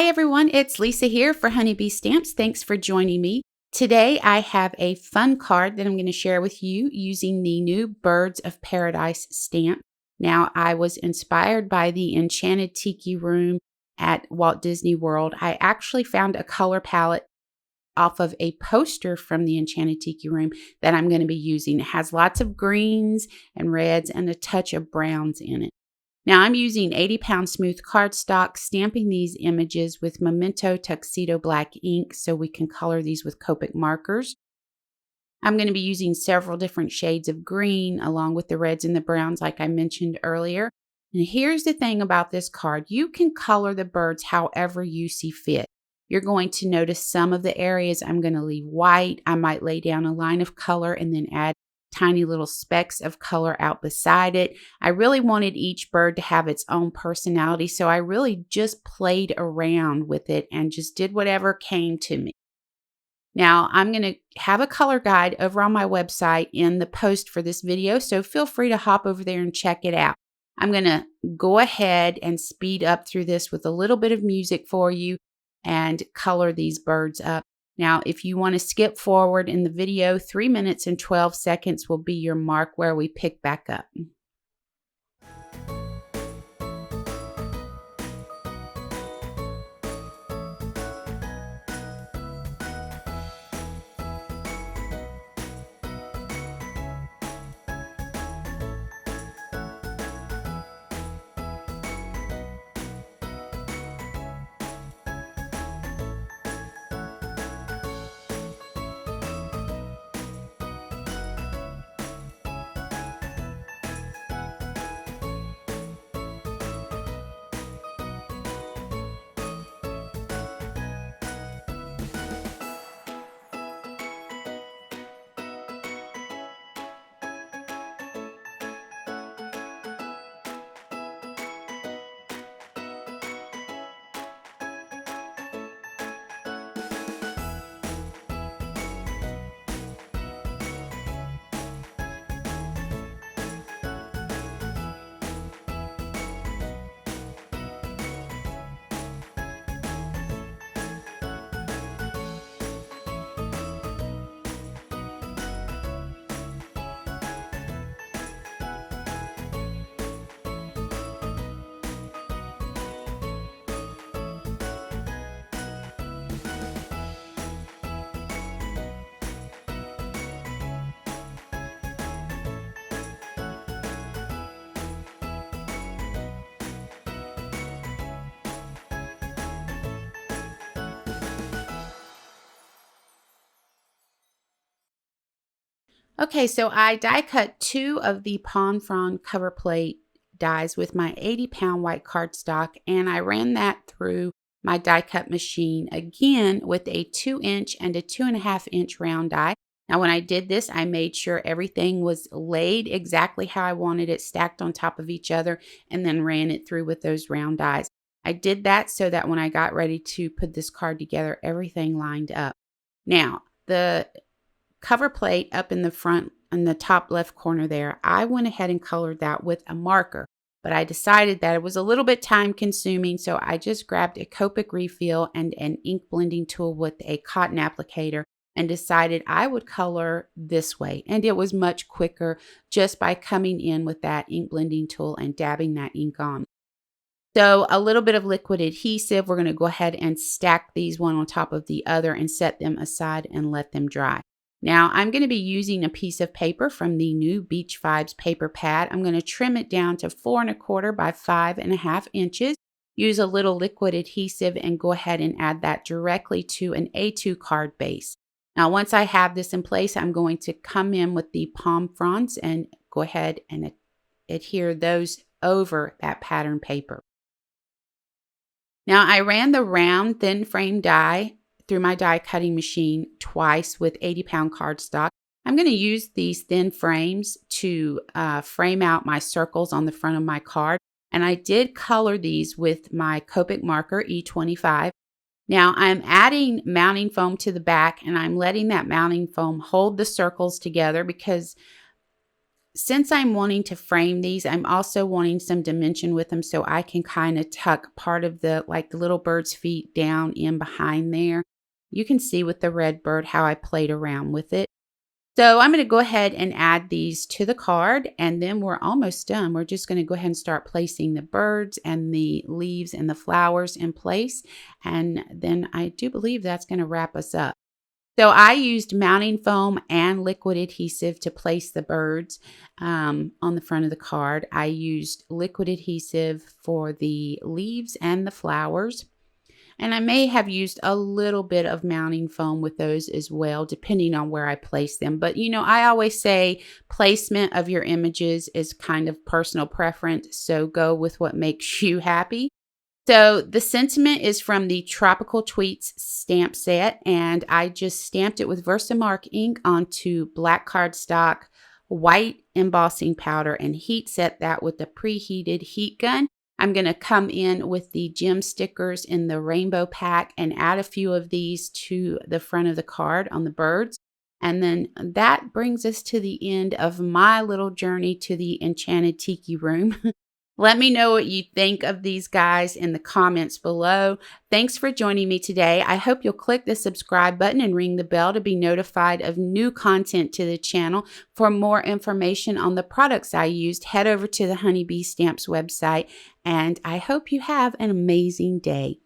Hi everyone, it's Lisa here for Honeybee Stamps. Thanks for joining me. Today I have a fun card that I'm going to share with you using the new Birds of Paradise stamp. Now, I was inspired by the Enchanted Tiki room at Walt Disney World. I actually found a color palette off of a poster from the Enchanted Tiki room that I'm going to be using. It has lots of greens and reds and a touch of browns in it. Now I'm using 80-pound smooth cardstock, stamping these images with Memento Tuxedo Black ink so we can color these with Copic markers. I'm going to be using several different shades of green along with the reds and the browns like I mentioned earlier. And here's the thing about this card. You can color the birds however you see fit. You're going to notice some of the areas I'm going to leave white. I might lay down a line of color and then add tiny little specks of color out beside it. I really wanted each bird to have its own personality, so I really just played around with it and just did whatever came to me. Now, I'm going to have a color guide over on my website in the post for this video, so feel free to hop over there and check it out. I'm going to go ahead and speed up through this with a little bit of music for you and color these birds up. Now, if you want to skip forward in the video, 3 minutes and 12 seconds will be your mark where we pick back up. Okay, so I die cut 2 of the Frond cover plate dies with my 80-pound white cardstock, and I ran that through my die cut machine again with a 2-inch and a 2.5-inch round die. Now, when I did this, I made sure everything was laid exactly how I wanted it, stacked on top of each other, and then ran it through with those round dies. I did that so that when I got ready to put this card together, everything lined up. Now, the cover plate up in the front in the top left corner there, I went ahead and colored that with a marker, but I decided that it was a little bit time consuming, so I just grabbed a Copic refill and an ink blending tool with a cotton applicator and decided I would color this way, and it was much quicker just by coming in with that ink blending tool and dabbing that ink on. So a little bit of liquid adhesive, we're going to go ahead and stack these one on top of the other and set them aside and let them dry. Now, I'm going to be using a piece of paper from the new Beach Vibes paper pad. I'm going to trim it down to 4 1/4 by 5.5 inches. Use a little liquid adhesive and go ahead and add that directly to an A2 card base. Now, once I have this in place, I'm going to come in with the palm fronds and go ahead and adhere those over that pattern paper. Now, I ran the round thin frame die through my die cutting machine twice with 80-pound cardstock. I'm going to use these thin frames to frame out my circles on the front of my card. And I did color these with my Copic marker E25. Now I'm adding mounting foam to the back, and I'm letting that mounting foam hold the circles together because since I'm wanting to frame these, I'm also wanting some dimension with them so I can kind of tuck part of the little bird's feet down in behind there. You can see with the red bird how I played around with it. So I'm going to go ahead and add these to the card, and then we're almost done. We're just going to go ahead and start placing the birds and the leaves and the flowers in place. And then I do believe that's going to wrap us up. So I used mounting foam and liquid adhesive to place the birds on the front of the card. I used liquid adhesive for the leaves and the flowers. And I may have used a little bit of mounting foam with those as well, depending on where I place them. But, I always say placement of your images is kind of personal preference. So go with what makes you happy. So the sentiment is from the Tropical Tweets stamp set, and I just stamped it with Versamark ink onto black cardstock, white embossing powder, and heat set that with the preheated heat gun. I'm going to come in with the gem stickers in the rainbow pack and add a few of these to the front of the card on the birds. And then that brings us to the end of my little journey to the Enchanted Tiki room. Let me know what you think of these guys in the comments below. Thanks for joining me today. I hope you'll click the subscribe button and ring the bell to be notified of new content to the channel. For more information on the products I used, head over to the Honeybee Stamps website, and I hope you have an amazing day.